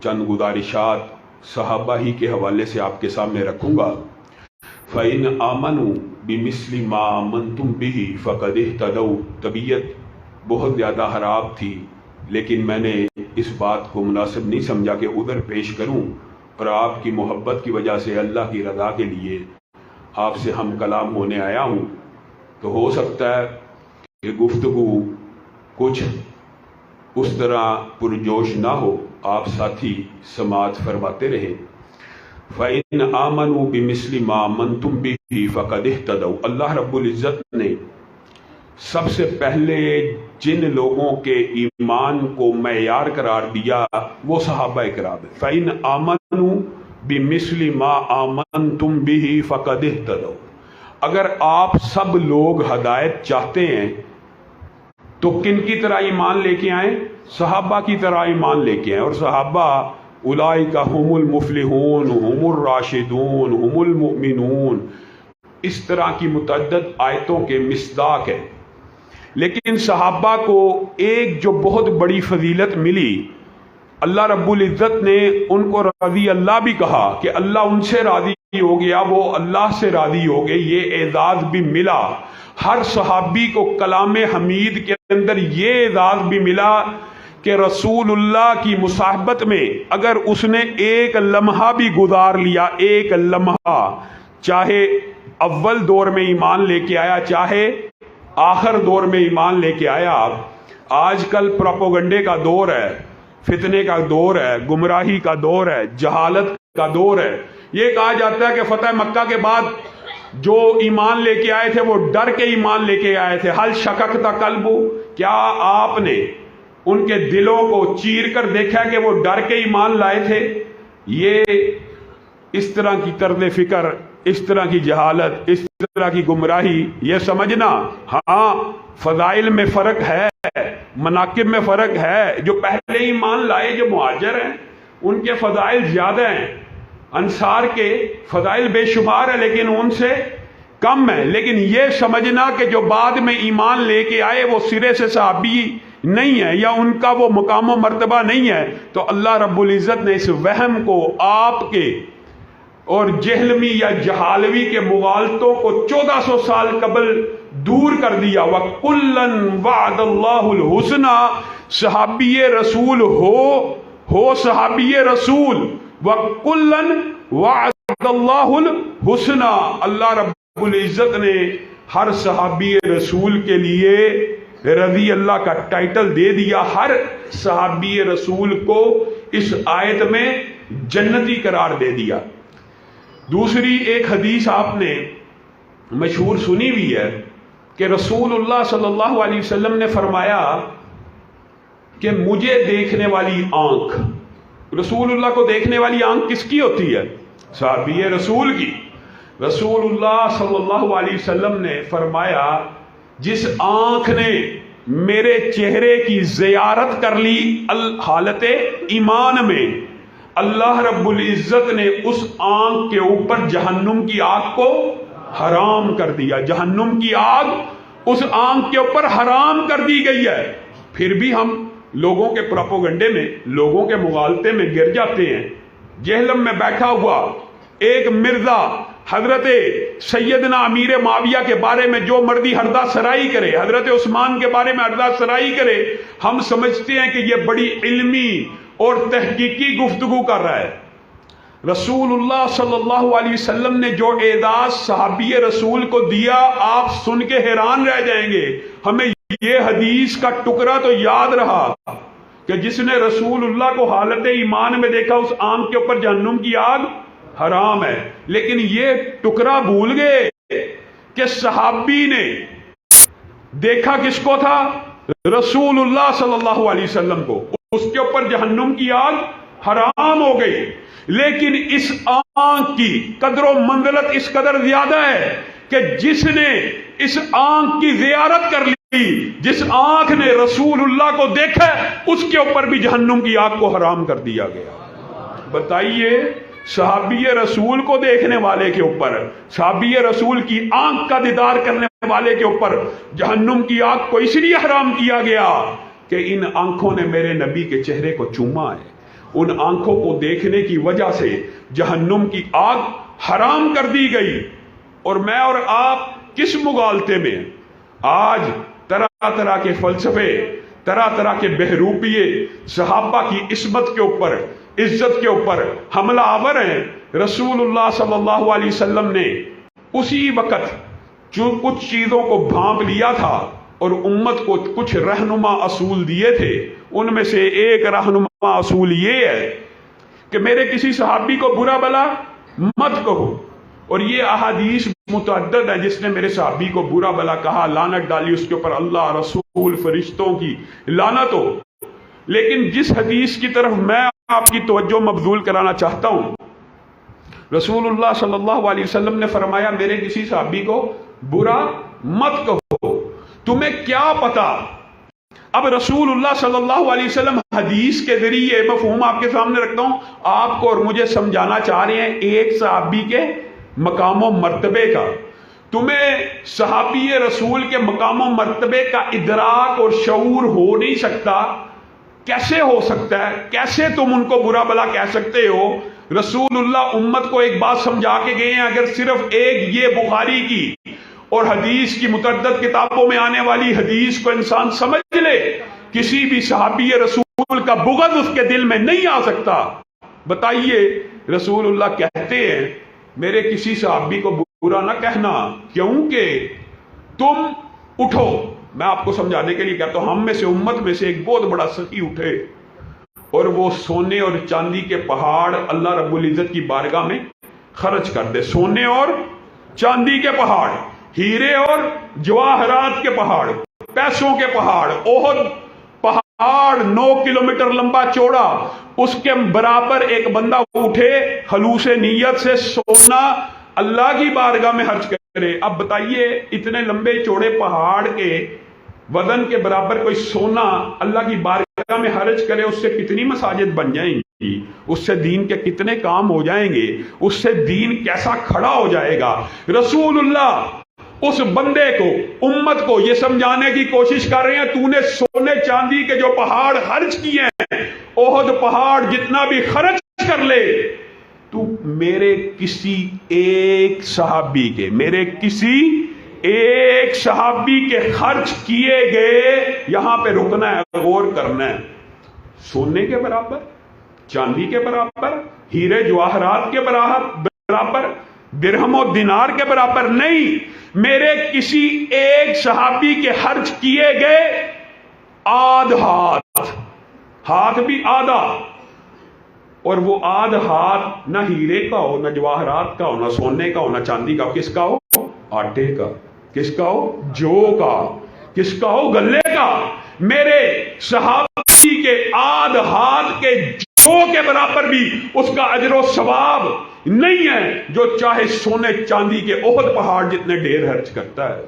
चंद गुजारिशात सहाबा ही के हवाले से आपके सामने रखूँगा। फ़इन आमनु बिमिस्लि मा आमनतुम बिही फ़क़द इह्तदौ। तबीयत बहुत ज़्यादा ख़राब थी, लेकिन मैंने इस बात को मुनासिब नहीं समझा कि उधर पेश करूं, और आपकी मोहब्बत की वजह से अल्लाह की रज़ा के लिए आपसे हम कलाम होने आया हूं। तो हो सकता है कि गुफ्तगू कुछ उस तरह पुरजोश ना हो, आप साथी समात फरमाते रहे। फ़इन आमनु बिमिस्लि मा आमनतुम बिही फ़क़द इह्तदौ। अल्लाह रब्बुल इज़्ज़त ने सबसे पहले जिन लोगों के ईमान को मैयार करार दिया वो सहाबा इकराम है। फ़इन आमनु बिमिस्लि मा आमनतुम बिही फ़क़द इह्तदौ। अगर आप सब लोग हदायत चाहते हैं तो किन की तरह ईमान लेके आए? सहाबा की तरह ईमान लेके आए। और सहाबा उलाइका हुमुल मुफ्लिहून हुमुर राशिदून हुमुल मुमिनून, इस तरह की मुतअद्दिद आयतों के मिस्दाक है। लेकिन सहाबा को एक जो बहुत बड़ी फजीलत मिली, अल्लाह रब्बुल इज़्ज़त ने उनको रज़ी अल्लाह भी कहा कि अल्लाह उनसे राज़ी हो गया, वो अल्लाह से राज़ी हो गए, ये एजाज़ भी मिला। हर सहाबी को कलाम हमीद के अंदर ये एजाज़ भी मिला कि रसूलुल्लाह की मुसाहबत में अगर उसने एक लम्हा भी गुजार लिया, एक लम्हा, चाहे अव्वल दौर में ईमान लेके आया, चाहे आखिर दौर में ईमान लेके आया। आजकल प्रोपोगंडे का दौर है, फितने का दौर है, गुमराही का दौर है, जहालत का दौर है। ये कहा जाता है कि फतह मक्का के बाद जो ईमान लेके आए थे वो डर के ईमान लेके आए थे। हल शककता कल्बु, क्या आपने उनके दिलों को चीर कर देखा कि वो डर के ईमान लाए थे? ये इस तरह की तर्ज़ फिक्र, इस तरह की जहालत, इस तरह की गुमराही, ये समझना हाँ फजाइल में फ़र्क है, मनाकिब में फ़र्क है। जो पहले ईमान लाए, जो मुहाजिर हैं, उनके फ़जाइल ज़्यादा हैं। अंसार के फ़जाइल बेशुमार है लेकिन उनसे कम है। लेकिन ये समझना कि जो बाद में ईमान लेके आए वो सिरे से सहाबी नहीं है या उनका वो मुकाम व मर्तबा नहीं है। तो अल्लाह रब्बुल इज़्ज़त ने इस वहम को आपके और जहलमी या जहालवी के मुगालतों को 1400 साल कबल दूर कर दिया। वकुल्लन वअदल्लाहुल हुस्ना, सहाबी रसूल हो सहाबी रसूल, वकुल्लन वअदल्लाहुल हुस्ना। अल्लाह रब्बुल इज़्ज़त ने हर सहाबी रसूल के लिए रज़ी अल्लाह का टाइटल दे दिया। हर सहाबी रसूल को इस आयत में जन्नती करार दे दिया। दूसरी एक हदीस आपने मशहूर सुनी भी है कि रसूलुल्लाह सल्लल्लाहु अलैहि वसल्लम ने फरमाया कि मुझे देखने वाली आंख, रसूलुल्लाह को देखने वाली आंख किसकी होती है? सहाबी रसूल की। रसूलुल्लाह सल्लल्लाहु अलैहि वसल्लम ने फरमाया जिस आंख ने मेरे चेहरे की ज़ियारत कर ली हालत ईमान में, अल्लाह रब्बुल इज़्ज़त ने उस आंख के ऊपर जहन्नुम की आग को हराम कर दिया। जहन्नुम की आग उस आंख के ऊपर हराम कर दी गई है। फिर भी हम लोगों के प्रोपोगंडे में, लोगों के मुगालते में गिर जाते हैं। जहलम में बैठा हुआ एक मिर्जा हजरत सैयदना अमीर माविया के बारे में जो मर्दी हरदा सराई करे, हजरत उस्मान के बारे में हरदा सराई करे, हम समझते हैं कि यह बड़ी इल्मी और तहकीकी गुफ्तगू कर रहा है। रसूलुल्लाह सल्लल्लाहु अलैहि वसल्लम ने जो एजाज सहाबी रसूल को दिया, आप सुन के हैरान रह जाएंगे। हमें ये हदीस का टुकड़ा तो याद रहा कि जिसने रसूलुल्लाह को हालत ईमान में देखा उस आंख के ऊपर जहन्नुम की आग हराम है। लेकिन ये टुकड़ा भूल गए कि सहाबी ने देखा किसको था? रसूलुल्लाह सल्लल्लाहु अलैहि वसल्लम को। उसके ऊपर जहन्नुम की आग हराम हो गई। लेकिन इस आंख की कदर मंजिलत इस कदर ज्यादा है कि जिसने इस आंख की जियारत कर ली, जिस आंख ने रसूलुल्लाह को देखा, उसके ऊपर भी जहन्नुम की आग को हराम कर दिया गया। बताइए, सहाबी रसूल को देखने वाले के ऊपर, सहाबी रसूल की आंख का दीदार करने वाले के ऊपर जहन्नुम की आग को इसलिए हराम किया गया कि इन आंखों ने मेरे नबी के चेहरे को चूमा है। उन आंखों को देखने की वजह से जहन्नुम की आग हराम कर दी गई। और मैं और आप किस मुगालते में आज तरह तरह के फलसफे, तरह तरह के बहरूपिये सहाबा की इस्मत के ऊपर, इज्जत के ऊपर हमला आवर हैं। रसूलुल्लाह सल्लल्लाहु अलैहि वसल्लम ने उसी वक्त जो कुछ चीजों को भांप लिया था और उम्मत को कुछ रहनुमा असूल दिए थे, उनमें से एक रहनुमा असूल ये है कि मेरे किसी सहाबी को बुरा भला मत कहो। और ये अहादीस मुतअद्दद है जिसने मेरे सहाबी को बुरा भला कहा, लानत डाली उसके ऊपर, अल्लाह, रसूल, फरिश्तों की लानत हो। लेकिन जिस हदीस की तरफ मैं आपकी तवज्जो मबजूल कराना चाहता हूं, रसूलुल्लाह सल्लल्लाहु अलैहि वसल्लम ने फरमाया मेरे किसी सहाबी को बुरा मत कहो। तुम्हें क्या पता, अब रसूलुल्लाह सल्लल्लाहु अलैहि वसल्लम हदीस के जरिए मफहूम आपके सामने रखता हूं, आपको और मुझे समझाना चाह रहे हैं एक सहाबी के मकाम और मर्तबे का। तुम्हें सहाबी रसूल के मकाम और मर्तबे का इदराक और शऊर हो नहीं सकता, कैसे हो सकता है? कैसे तुम उनको बुरा भला कह सकते हो? रसूलुल्लाह उम्मत को एक बात समझा के गए हैं, अगर सिर्फ एक ये बुखारी की और हदीस की मुतअद्दद किताबों में आने वाली हदीस को इंसान समझ ले, किसी भी सहाबी रसूल का बुग़्ज़ उसके दिल में नहीं आ सकता। बताइए, रसूलुल्लाह कहते हैं मेरे किसी सहाबी को बुरा ना कहना, क्योंकि तुम उठो। मैं आपको समझाने के लिए कहता हूं, हम में से, उम्मत में से एक बहुत बड़ा सखी उठे और वो सोने और चांदी के पहाड़ अल्लाह रब्बुल इज्जत की बारगाह में खर्च कर दे। सोने और चांदी के पहाड़, हीरे और जवाहरात के पहाड़, पैसों के पहाड़, ओहद पहाड़ 9 किलोमीटर लंबा चौड़ा, उसके बराबर एक बंदा उठे खलूस नीयत से सोना अल्लाह की बारगाह में खर्च करे। अब बताइए, इतने लंबे चौड़े पहाड़ के वजन के बराबर कोई सोना अल्लाह की बारगाह में खर्च करे, उससे कितनी मसाजिद बन जाएंगी, उससे दीन के कितने काम हो जाएंगे, उससे दीन कैसा खड़ा हो जाएगा। रसूलुल्लाह उस बंदे को, उम्मत को ये समझाने की कोशिश कर रहे हैं, तूने सोने चांदी के जो पहाड़ खर्च किए हैं, ओहद पहाड़ जितना भी खर्च कर ले, तू मेरे किसी एक सहाबी के, मेरे किसी एक सहाबी के खर्च किए गए, यहां पे रुकना है, गौर करना है, सोने के बराबर, चांदी के बराबर, हीरे जवाहरात के बराबर, दिरहम और दिनार के बराबर नहीं, मेरे किसी एक सहाबी के खर्च किए गए आध हाथ, हाथ भी आधा, और वो आध हाथ ना हीरे का हो, ना जवाहरात का हो, ना सोने का हो, ना चांदी का, किसका हो? आटे का। किसका हो? जौ का। किसका हो? गल्ले का। मेरे सहाबी के आध हाथ के जौ के बराबर भी उसका अजर सवाब नहीं है जो चाहे सोने चांदी के ओहद पहाड़ जितने ढेर खर्च करता है।